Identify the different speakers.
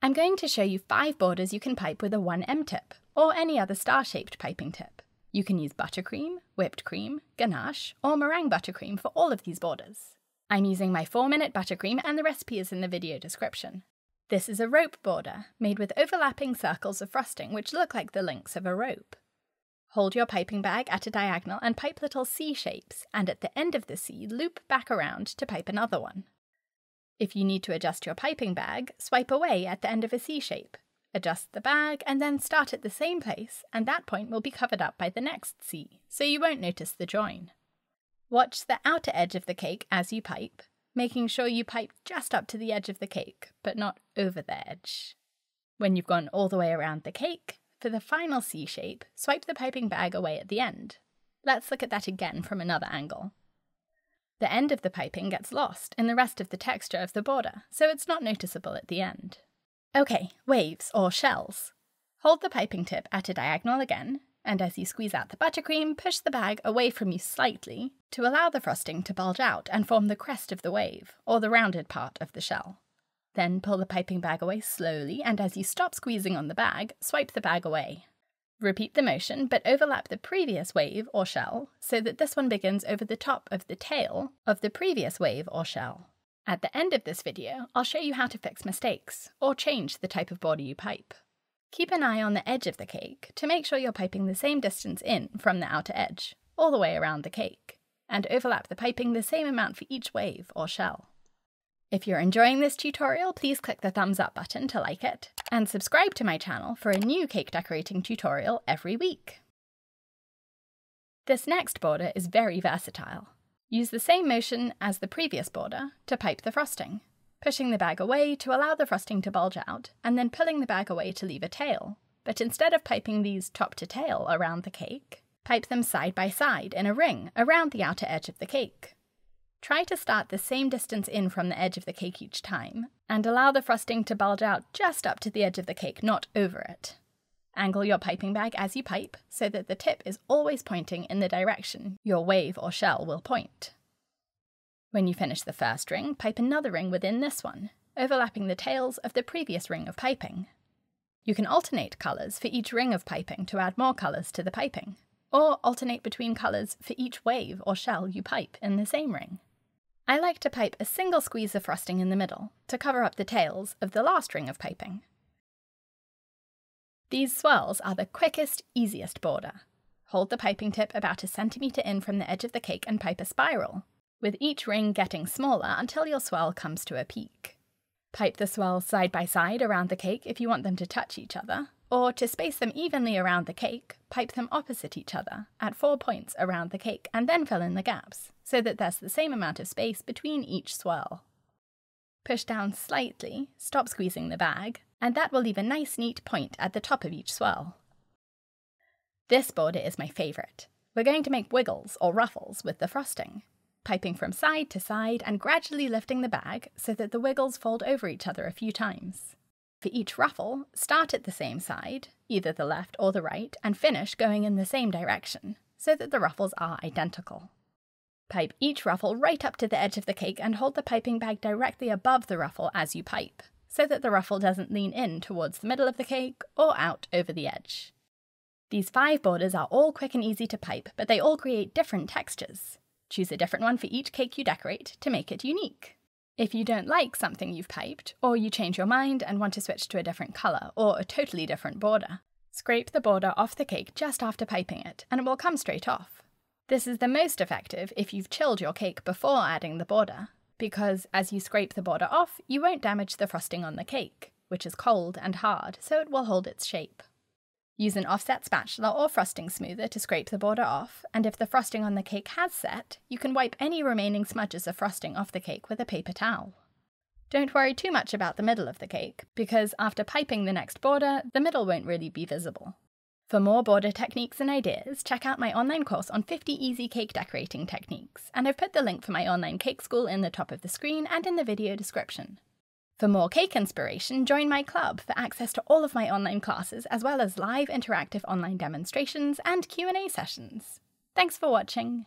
Speaker 1: I'm going to show you 5 borders you can pipe with a 1M tip, or any other star-shaped piping tip. You can use buttercream, whipped cream, ganache, or meringue buttercream for all of these borders. I'm using my 4-minute buttercream and the recipe is in the video description. This is a rope border, made with overlapping circles of frosting which look like the links of a rope. Hold your piping bag at a diagonal and pipe little C shapes, and at the end of the C, loop back around to pipe another one. If you need to adjust your piping bag, swipe away at the end of a C shape. Adjust the bag and then start at the same place, and that point will be covered up by the next C, so you won't notice the join. Watch the outer edge of the cake as you pipe, making sure you pipe just up to the edge of the cake, but not over the edge. When you've gone all the way around the cake, for the final C shape, swipe the piping bag away at the end. Let's look at that again from another angle. The end of the piping gets lost in the rest of the texture of the border, so it's not noticeable at the end. Okay, waves or shells. Hold the piping tip at a diagonal again, and as you squeeze out the buttercream, push the bag away from you slightly to allow the frosting to bulge out and form the crest of the wave, or the rounded part of the shell. Then pull the piping bag away slowly, and as you stop squeezing on the bag, swipe the bag away. Repeat the motion, but overlap the previous wave or shell, so that this one begins over the top of the tail of the previous wave or shell. At the end of this video, I'll show you how to fix mistakes, or change the type of border you pipe. Keep an eye on the edge of the cake to make sure you're piping the same distance in from the outer edge, all the way around the cake, and overlap the piping the same amount for each wave or shell. If you're enjoying this tutorial, please click the thumbs up button to like it, and subscribe to my channel for a new cake decorating tutorial every week. This next border is very versatile. Use the same motion as the previous border to pipe the frosting, pushing the bag away to allow the frosting to bulge out, and then pulling the bag away to leave a tail. But instead of piping these top to tail around the cake, pipe them side by side in a ring around the outer edge of the cake. Try to start the same distance in from the edge of the cake each time, and allow the frosting to bulge out just up to the edge of the cake, not over it. Angle your piping bag as you pipe, so that the tip is always pointing in the direction your wave or shell will point. When you finish the first ring, pipe another ring within this one, overlapping the tails of the previous ring of piping. You can alternate colours for each ring of piping to add more colours to the piping, or alternate between colours for each wave or shell you pipe in the same ring. I like to pipe a single squeeze of frosting in the middle to cover up the tails of the last ring of piping. These swirls are the quickest, easiest border. Hold the piping tip about a centimetre in from the edge of the cake and pipe a spiral, with each ring getting smaller until your swirl comes to a peak. Pipe the swirls side by side around the cake if you want them to touch each other, or to space them evenly around the cake, pipe them opposite each other at 4 points around the cake and then fill in the gaps, so that there's the same amount of space between each swirl. Push down slightly, stop squeezing the bag, and that will leave a nice neat point at the top of each swirl. This border is my favourite. We're going to make wiggles or ruffles with the frosting, piping from side to side and gradually lifting the bag so that the wiggles fold over each other a few times. For each ruffle, start at the same side, either the left or the right, and finish going in the same direction, so that the ruffles are identical. Pipe each ruffle right up to the edge of the cake and hold the piping bag directly above the ruffle as you pipe, so that the ruffle doesn't lean in towards the middle of the cake or out over the edge. These 5 borders are all quick and easy to pipe, but they all create different textures. Choose a different one for each cake you decorate to make it unique. If you don't like something you've piped, or you change your mind and want to switch to a different colour or a totally different border, scrape the border off the cake just after piping it, and it will come straight off. This is the most effective if you've chilled your cake before adding the border, because as you scrape the border off, you won't damage the frosting on the cake, which is cold and hard, so it will hold its shape. Use an offset spatula or frosting smoother to scrape the border off, and if the frosting on the cake has set, you can wipe any remaining smudges of frosting off the cake with a paper towel. Don't worry too much about the middle of the cake, because after piping the next border, the middle won't really be visible. For more border techniques and ideas, check out my online course on 50 easy cake decorating techniques, and I've put the link for my online cake school in the top of the screen and in the video description. For more cake inspiration, join my club for access to all of my online classes, as well as live interactive online demonstrations and Q&A sessions. Thanks for watching!